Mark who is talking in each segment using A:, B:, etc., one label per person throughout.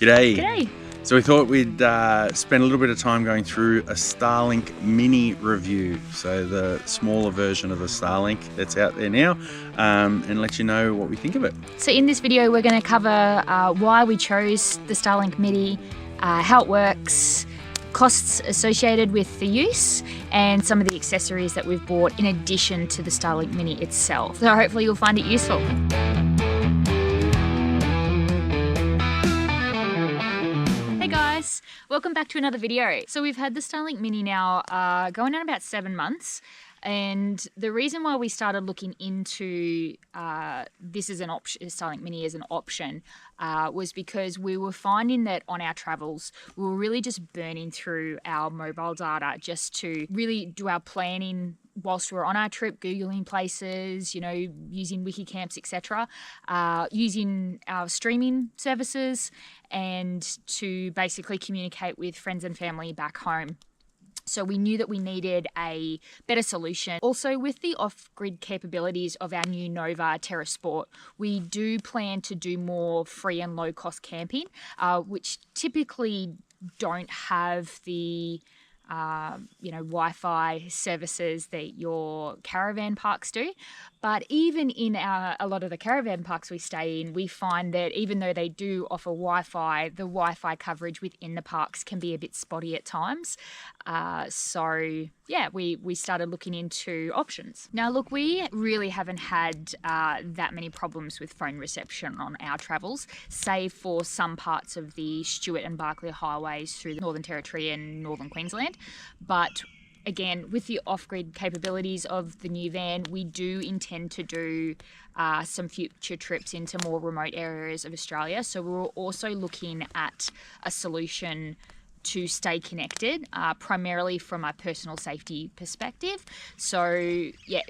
A: G'day.
B: G'day.
A: So we thought we'd spend a little bit of time going through a Starlink Mini review. So the smaller version of the Starlink that's out there now, and let you know what we think of it.
B: So in this video we're going to cover why we chose the Starlink Mini, how it works, costs associated with the use, and some of the accessories that we've bought in addition to the Starlink Mini itself. So hopefully you'll find it useful. Welcome back to another video. So we've had the Starlink Mini now going on about 7 months, and the reason why we started looking into this as an option, Starlink Mini as an option, was because we were finding that on our travels we were really just burning through our mobile data just to really do our planning whilst we're on our trip, Googling places, you know, using Wikicamps, etc., using our streaming services, and to basically communicate with friends and family back home. So we knew that we needed a better solution. Also, with the off-grid capabilities of our new Nova Terra Sport, we do plan to do more free and low-cost camping, which typically don't have the Wi-Fi services that your caravan parks do. But even in a lot of the caravan parks we stay in, we find that even though they do offer Wi-Fi, the Wi-Fi coverage within the parks can be a bit spotty at times. So yeah, we started looking into options. Now look, we really haven't had that many problems with phone reception on our travels, save for some parts of the Stewart and Barkly highways through the Northern Territory and Northern Queensland. But again, with the off-grid capabilities of the new van, we do intend to do some future trips into more remote areas of Australia. So we're also looking at a solution to stay connected, primarily from a personal safety perspective. So yeah,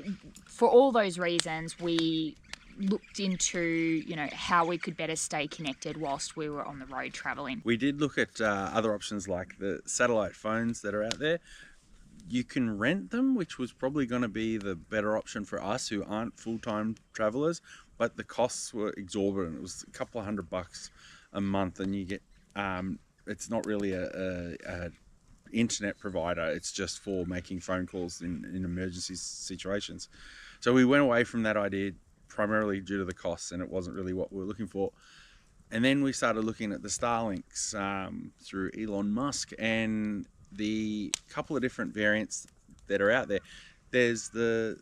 B: for all those reasons, we looked into how we could better stay connected whilst we were on the road traveling.
A: We did look at other options like the satellite phones that are out there. You can rent them, which was probably going to be the better option for us who aren't full-time travelers, but the costs were exorbitant. It was a couple of $100 a month, and you get it's not really a internet provider, it's just for making phone calls in emergency situations. So we went away from that idea primarily due to the costs, and it wasn't really what we were looking for. And then we started looking at the Starlinks through Elon Musk, and the couple of different variants that are out there. There's the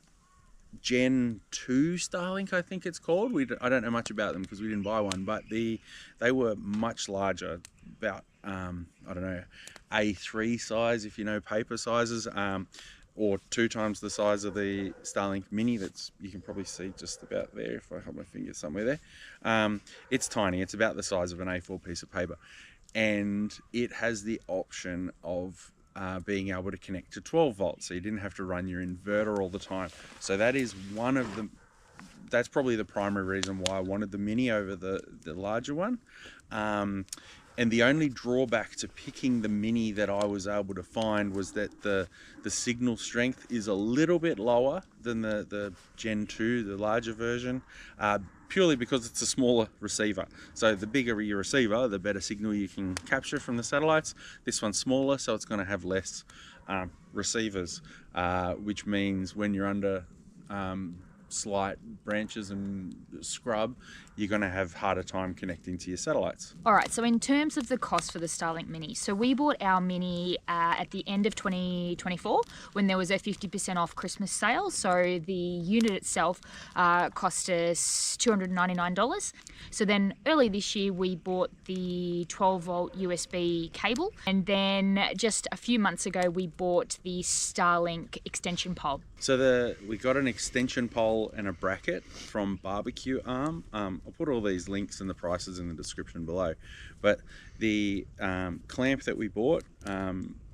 A: Gen 2 Starlink, I think it's called. I don't know much about them because we didn't buy one, but they were much larger, about I don't know, A3 size, if you know paper sizes, or 2 times the size of the Starlink Mini. That's, you can probably see just about there if I hold my finger somewhere there. It's tiny. It's about the size of an A4 piece of paper, and it has the option of being able to connect to 12 volts, so you didn't have to run your inverter all the time. So that is that's probably the primary reason why I wanted the Mini over the larger one. And the only drawback to picking the Mini that I was able to find was that the signal strength is a little bit lower than the Gen 2, the larger version, purely because it's a smaller receiver. So the bigger your receiver, the better signal you can capture from the satellites. This one's smaller, so it's going to have less receivers, which means when you're under slight branches and scrub, you're going to have harder time connecting to your satellites.
B: Alright, so in terms of the cost for the Starlink Mini, so we bought our Mini at the end of 2024 when there was a 50% off Christmas sale. So the unit itself cost us $299. So then early this year we bought the 12 volt USB cable, and then just a few months ago we bought the Starlink extension pole.
A: So we got an extension pole and a bracket from Barbecue Arm. I'll put all these links and the prices in the description below. But the clamp that we bought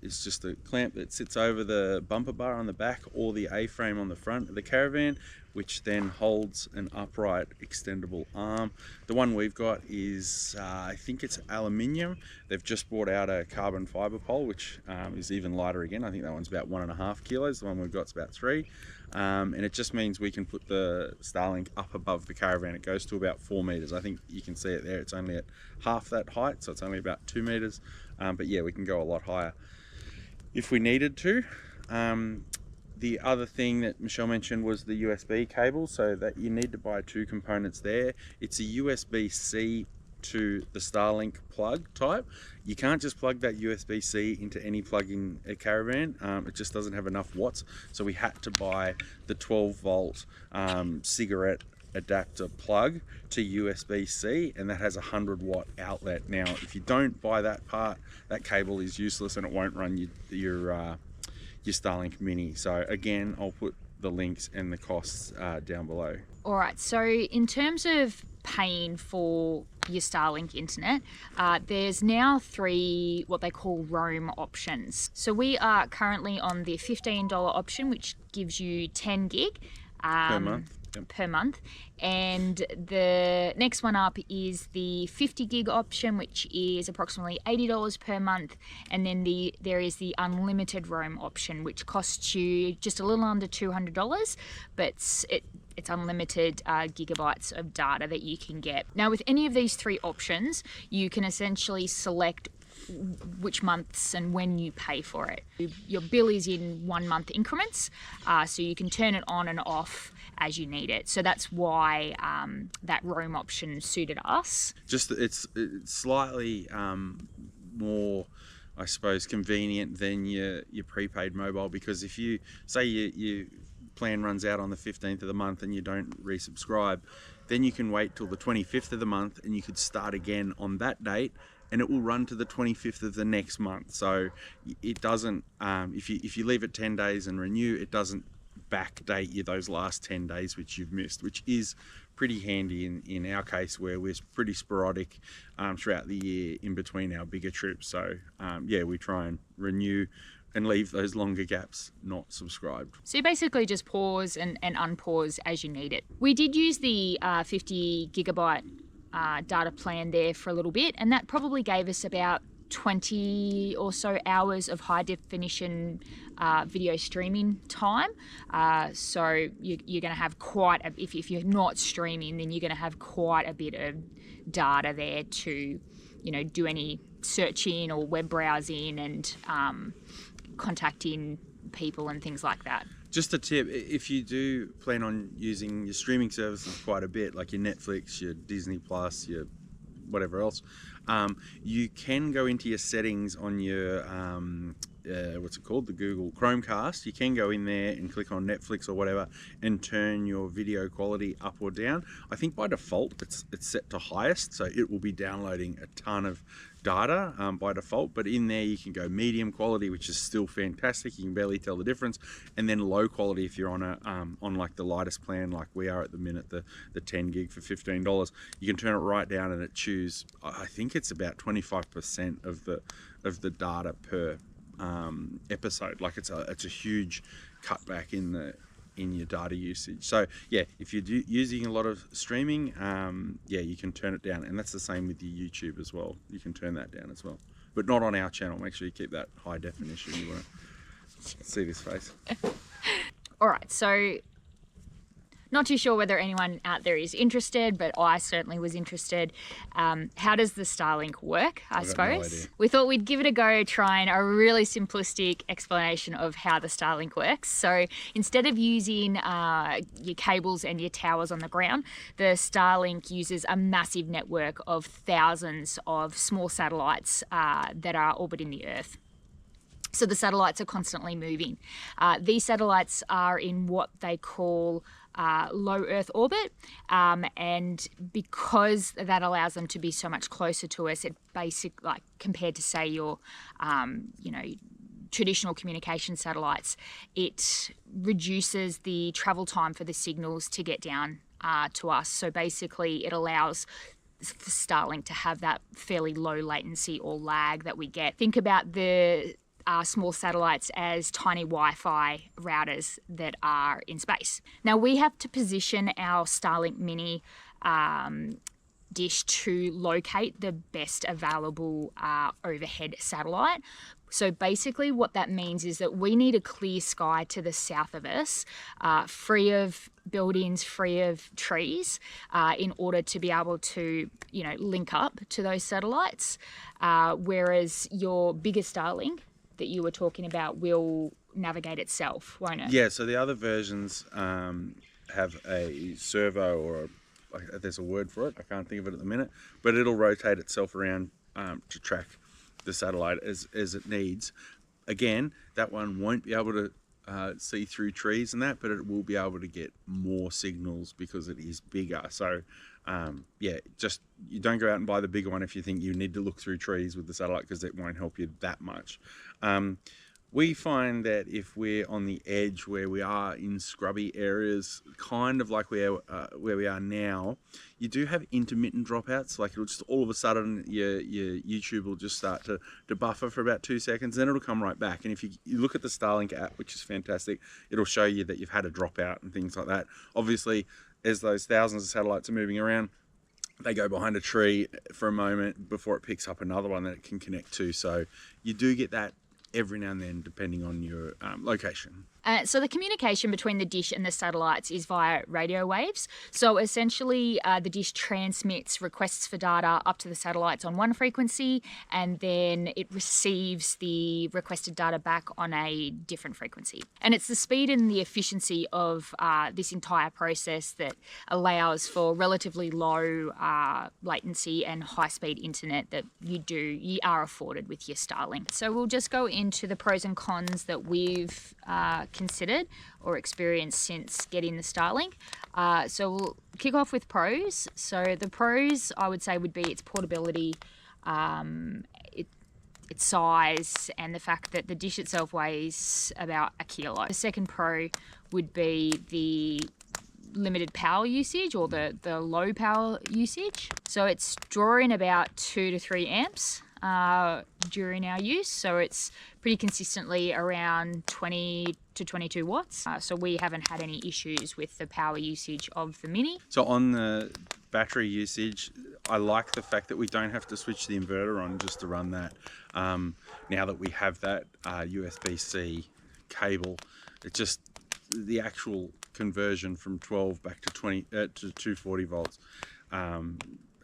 A: is just a clamp that sits over the bumper bar on the back or the A-frame on the front of the Caravan, which then holds an upright extendable arm. The one we've got is, I think it's aluminium. They've just brought out a carbon fiber pole, which is even lighter again. I think that one's about 1.5 kilos. The one we've got is about 3. And it just means we can put the Starlink up above the Caravan. It goes to about 4 meters. I think you can see it there. It's only at half that height, so it's only about 2 meters. But yeah, we can go a lot higher if we needed to. The other thing that Michelle mentioned was the USB cable, so that you need to buy 2 components there. It's a USB-C to the Starlink plug type. You can't just plug that USB-C into any plug in a Caravan. It just doesn't have enough watts. So we had to buy the 12 volt cigarette adapter plug to USB-C, and that has a 100-watt outlet. Now, if you don't buy that part, that cable is useless and it won't run your Starlink Mini. So again, I'll put the links and the costs down below.
B: All right, so in terms of paying for your Starlink internet, there's now 3 what they call roam options. So we are currently on the $15 option, which gives you 10 gig
A: Per month. Yep.
B: per month, and the next one up is the 50 gig option, which is approximately $80 per month, and then there is the unlimited roam option, which costs you just a little under $200, but it's unlimited gigabytes of data that you can get. Now, with any of these 3 options, you can essentially select which months and when you pay for it. Your bill is in 1 month increments, so you can turn it on and off as you need it. So that's why that roam option suited us.
A: Just it's slightly more, I suppose, convenient than your prepaid mobile, because if you say your plan runs out on the 15th of the month and you don't resubscribe, then you can wait till the 25th of the month and you could start again on that date, and it will run to the 25th of the next month. So it doesn't, if you leave it 10 days and renew, it doesn't backdate you those last 10 days which you've missed, which is pretty handy in our case, where we're pretty sporadic throughout the year in between our bigger trips. So yeah, we try and renew and leave those longer gaps not subscribed.
B: So you basically just pause and unpause as you need it. We did use the 50 gigabyte data plan there for a little bit, and that probably gave us about 20 or so hours of high definition video streaming time. So you're going to have if you're not streaming, then you're going to have quite a bit of data there to, do any searching or web browsing and contacting people and things like that.
A: Just a tip, if you do plan on using your streaming services quite a bit, like your Netflix, your Disney Plus, your whatever else, you can go into your settings on your what's it called, the Google Chromecast. You can go in there and click on Netflix or whatever and turn your video quality up or down. I think by default it's set to highest, so it will be downloading a ton of data by default, but in there you can go medium quality, which is still fantastic, you can barely tell the difference, and then low quality if you're on a on like the lightest plan like we are at the minute, the 10 gig for $15. You can turn it right down and it chews, I think it's about 25% of the data per episode. Like it's a huge cutback in your data usage. So yeah, if you're using a lot of streaming, yeah, you can turn it down, and that's the same with your YouTube as well. You can turn that down as well, but not on our channel. Make sure you keep that high definition. You want to see this face.
B: All right, so not too sure whether anyone out there is interested, but I certainly was interested. How does the Starlink work, I suppose?
A: No idea.
B: We thought we'd give it a go, trying a really simplistic explanation of how the Starlink works. So instead of using your cables and your towers on the ground, the Starlink uses a massive network of thousands of small satellites that are orbiting the Earth. So the satellites are constantly moving. These satellites are in what they call low Earth orbit, and because that allows them to be so much closer to us, it like compared to say your traditional communication satellites, it reduces the travel time for the signals to get down to us. So basically it allows for Starlink to have that fairly low latency or lag that we get. Think about the small satellites as tiny Wi-Fi routers that are in space. Now we have to position our Starlink Mini dish to locate the best available overhead satellite. So basically what that means is that we need a clear sky to the south of us, free of buildings, free of trees, in order to be able to, link up to those satellites. Whereas your bigger Starlink that you were talking about will navigate itself, won't it?
A: Yeah, so the other versions have a servo or there's a word for it. I can't think of it at the minute, but it'll rotate itself around to track the satellite as it needs. Again, that one won't be able to see through trees and that, but it will be able to get more signals because it is bigger. So just you don't go out and buy the bigger one if you think you need to look through trees with the satellite, because it won't help you that much. We find that if we're on the edge where we are in scrubby areas, kind of like where we are now, you do have intermittent dropouts. Like it'll just all of a sudden your YouTube will just start to buffer for about 2 seconds, then it'll come right back. And if you look at the Starlink app, which is fantastic, it'll show you that you've had a dropout and things like that. Obviously, as those thousands of satellites are moving around, they go behind a tree for a moment before it picks up another one that it can connect to. So you do get that every now and then, depending on your location.
B: So the communication between the dish and the satellites is via radio waves. So essentially the dish transmits requests for data up to the satellites on one frequency, and then it receives the requested data back on a different frequency. And it's the speed and the efficiency of this entire process that allows for relatively low latency and high-speed internet that you are afforded with your Starlink. So we'll just go into the pros and cons that we've considered or experienced since getting the Starlink. So we'll kick off with pros. So the pros, I would say, would be its portability, its size, and the fact that the dish itself weighs about 1 kilo. The second pro would be the limited power usage, or the low power usage. So it's drawing about 2 to 3 amps during our use, so it's pretty consistently around 20 to 22 watts. So we haven't had any issues with the power usage of the Mini.
A: So on the battery usage, I like the fact that we don't have to switch the inverter on just to run that. Now that we have that USB-C cable, it's just the actual conversion from 12 back to 20 to 240 volts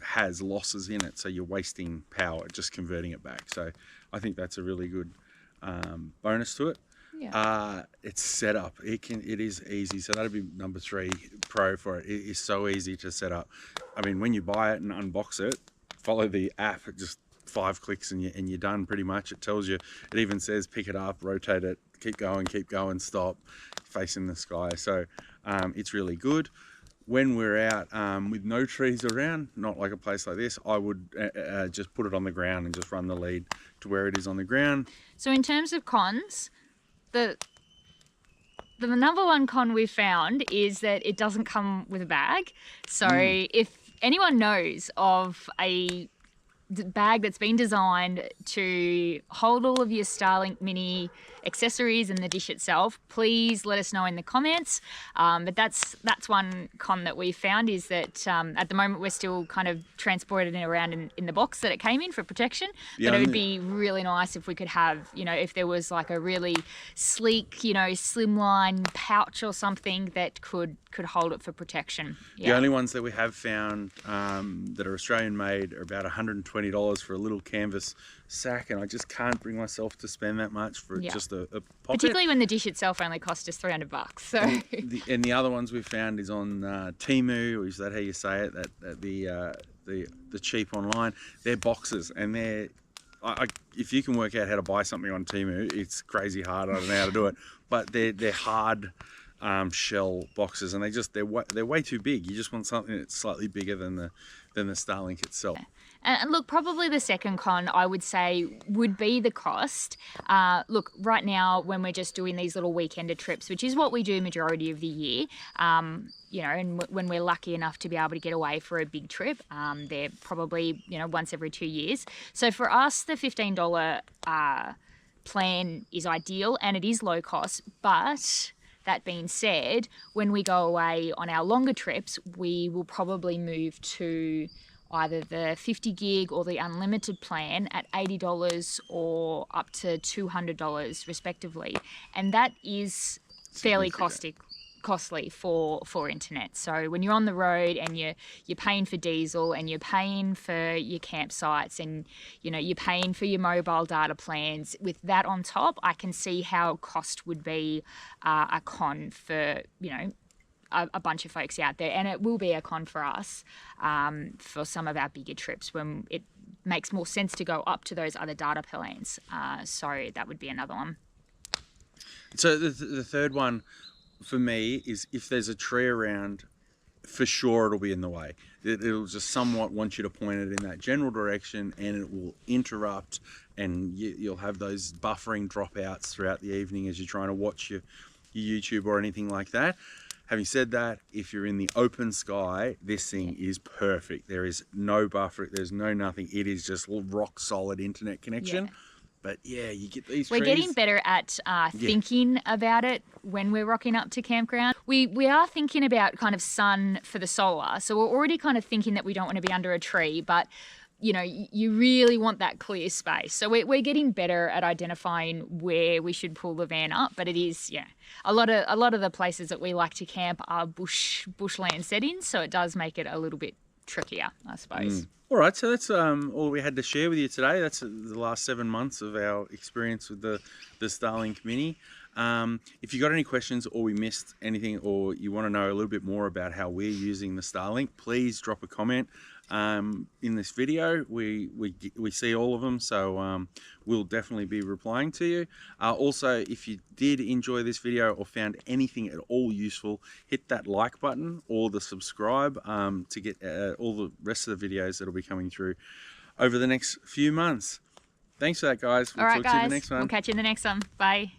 A: has losses in it, so you're wasting power just converting it back. So I think that's a really good bonus to it.
B: Yeah.
A: It's set up. It is easy. So that'd be number 3 pro for it. It is so easy to set up. I mean, when you buy it and unbox it, follow the app. It just 5 clicks and you're done pretty much. It tells you. It even says pick it up, rotate it, keep going, stop, facing the sky. So it's really good. When we're out with no trees around, not like a place like this, I would just put it on the ground and just run the lead to where it is on the ground.
B: So in terms of cons, the number one con we've found is that it doesn't come with a bag. So if anyone knows of a bag that's been designed to hold all of your Starlink Mini accessories and the dish itself, please let us know in the comments. But that's one con that we found, is that at the moment we're still kind of transporting it around in the box that it came in for protection. But it would be really nice if we could have, if there was like a really sleek, slimline pouch or something that could hold it for protection.
A: The only ones that we have found that are Australian made are about $120 for a little canvas sack, and I just can't bring myself to spend that much for just a pocket.
B: Particularly when the dish itself only cost us $300. So
A: and the other ones we found is on Temu, or is that how you say it? That the cheap online. They're boxes, and they're if you can work out how to buy something on Temu, it's crazy hard. I don't know how to do it, but they're hard shell boxes, and they're way too big. You just want something that's slightly bigger than the Starlink itself.
B: And look, probably the second con I would say would be the cost. Look, right now when we're just doing these little weekender trips, which is what we do majority of the year, and when we're lucky enough to be able to get away for a big trip, they're probably once every 2 years. So for us, the $15 plan is ideal and it is low cost, but that being said, when we go away on our longer trips, we will probably move to either the 50 gig or the unlimited plan at $80 or up to $200 respectively. And that is fairly costly for internet. So when you're on the road and you're paying for diesel and you're paying for your campsites and you're paying for your mobile data plans, with that on top, I can see how cost would be a con for a bunch of folks out there, and it will be a con for us for some of our bigger trips when it makes more sense to go up to those other data plans. So that would be another one.
A: So the third one for me is if there's a tree around, for sure it'll be in the way. It'll just somewhat want you to point it in that general direction, and it will interrupt, and you'll have those buffering dropouts throughout the evening as you're trying to watch your YouTube or anything like that. Having said that, if you're in the open sky, this thing is perfect. There is no buffer, there's no nothing. It is just rock solid internet connection. Yeah. But yeah, you get these trees.
B: We're getting better at thinking about it when we're rocking up to campground. We are thinking about kind of sun for the solar. So we're already kind of thinking that we don't want to be under a tree, but you really want that clear space. So we're getting better at identifying where we should pull the van up. But it is, a lot of the places that we like to camp are bushland settings. So it does make it a little bit trickier, I suppose.
A: All right, so that's all we had to share with you today. That's the last 7 months of our experience with the Starlink Mini. If you got any questions or we missed anything, or you want to know a little bit more about how we're using the Starlink, please drop a comment in this video. We see all of them, so we'll definitely be replying to you. Also, if you did enjoy this video or found anything at all useful, hit that like button or the subscribe to get all the rest of the videos that will be coming through over the next few months. Thanks for that, guys.
B: All right,
A: talk to you in
B: guys.
A: the next one.
B: We'll catch you in the next one. Bye.